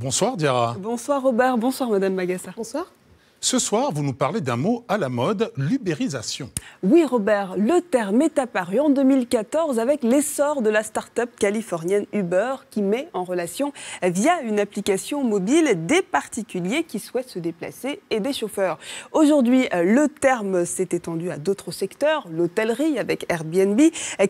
Bonsoir Diarra. Bonsoir Robert, bonsoir Madame Magassa. Bonsoir. Ce soir, vous nous parlez d'un mot à la mode, l'ubérisation. Oui Robert, le terme est apparu en 2014 avec l'essor de la start-up californienne Uber qui met en relation via une application mobile des particuliers qui souhaitent se déplacer et des chauffeurs. Aujourd'hui, le terme s'est étendu à d'autres secteurs, l'hôtellerie avec Airbnb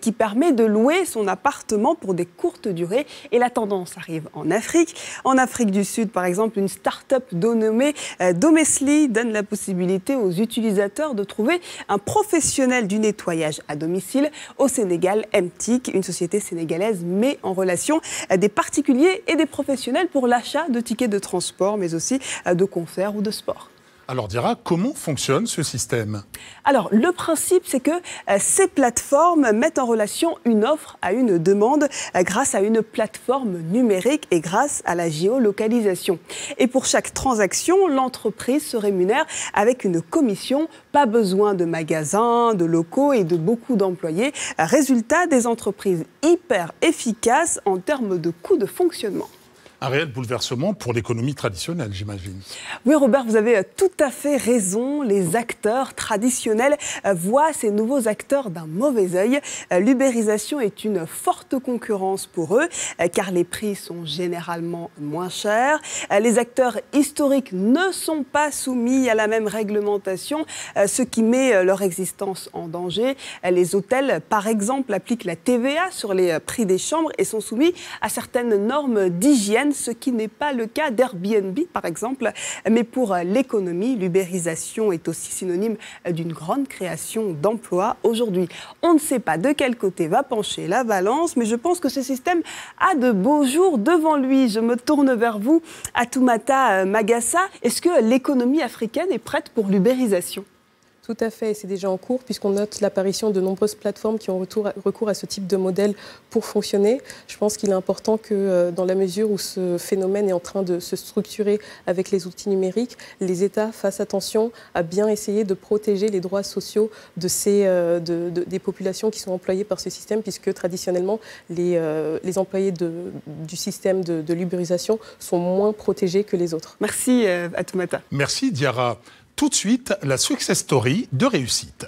qui permet de louer son appartement pour des courtes durées et la tendance arrive en Afrique. En Afrique du Sud, par exemple, une start-up dénommée Domesly donne la possibilité aux utilisateurs de trouver un professionnel du nettoyage à domicile. Au Sénégal, MTIC, une société sénégalaise, met en relation des particuliers et des professionnels pour l'achat de tickets de transport, mais aussi de concerts ou de sport. Alors Diarra, comment fonctionne ce système? Alors, le principe, c'est que ces plateformes mettent en relation une offre à une demande grâce à une plateforme numérique et grâce à la géolocalisation. Et pour chaque transaction, l'entreprise se rémunère avec une commission. Pas besoin de magasins, de locaux et de beaucoup d'employés. Résultat, des entreprises hyper efficaces en termes de coûts de fonctionnement. Un réel bouleversement pour l'économie traditionnelle, j'imagine. Oui, Robert, vous avez tout à fait raison. Les acteurs traditionnels voient ces nouveaux acteurs d'un mauvais œil. L'ubérisation est une forte concurrence pour eux, car les prix sont généralement moins chers. Les acteurs historiques ne sont pas soumis à la même réglementation, ce qui met leur existence en danger. Les hôtels, par exemple, appliquent la TVA sur les prix des chambres et sont soumis à certaines normes d'hygiène, ce qui n'est pas le cas d'Airbnb, par exemple. Mais pour l'économie, l'ubérisation est aussi synonyme d'une grande création d'emplois. Aujourd'hui, on ne sait pas de quel côté va pencher la balance, mais je pense que ce système a de beaux jours devant lui. Je me tourne vers vous, Fatoumata Magassa. Est-ce que l'économie africaine est prête pour l'ubérisation ? Tout à fait, c'est déjà en cours puisqu'on note l'apparition de nombreuses plateformes qui ont recours à ce type de modèle pour fonctionner. Je pense qu'il est important que dans la mesure où ce phénomène est en train de se structurer avec les outils numériques, les États fassent attention à bien essayer de protéger les droits sociaux des populations qui sont employées par ce système, puisque traditionnellement les employés du système de l'ubérisation sont moins protégés que les autres. Merci Fatoumata. Merci Diarra. Tout de suite, la success story de réussite.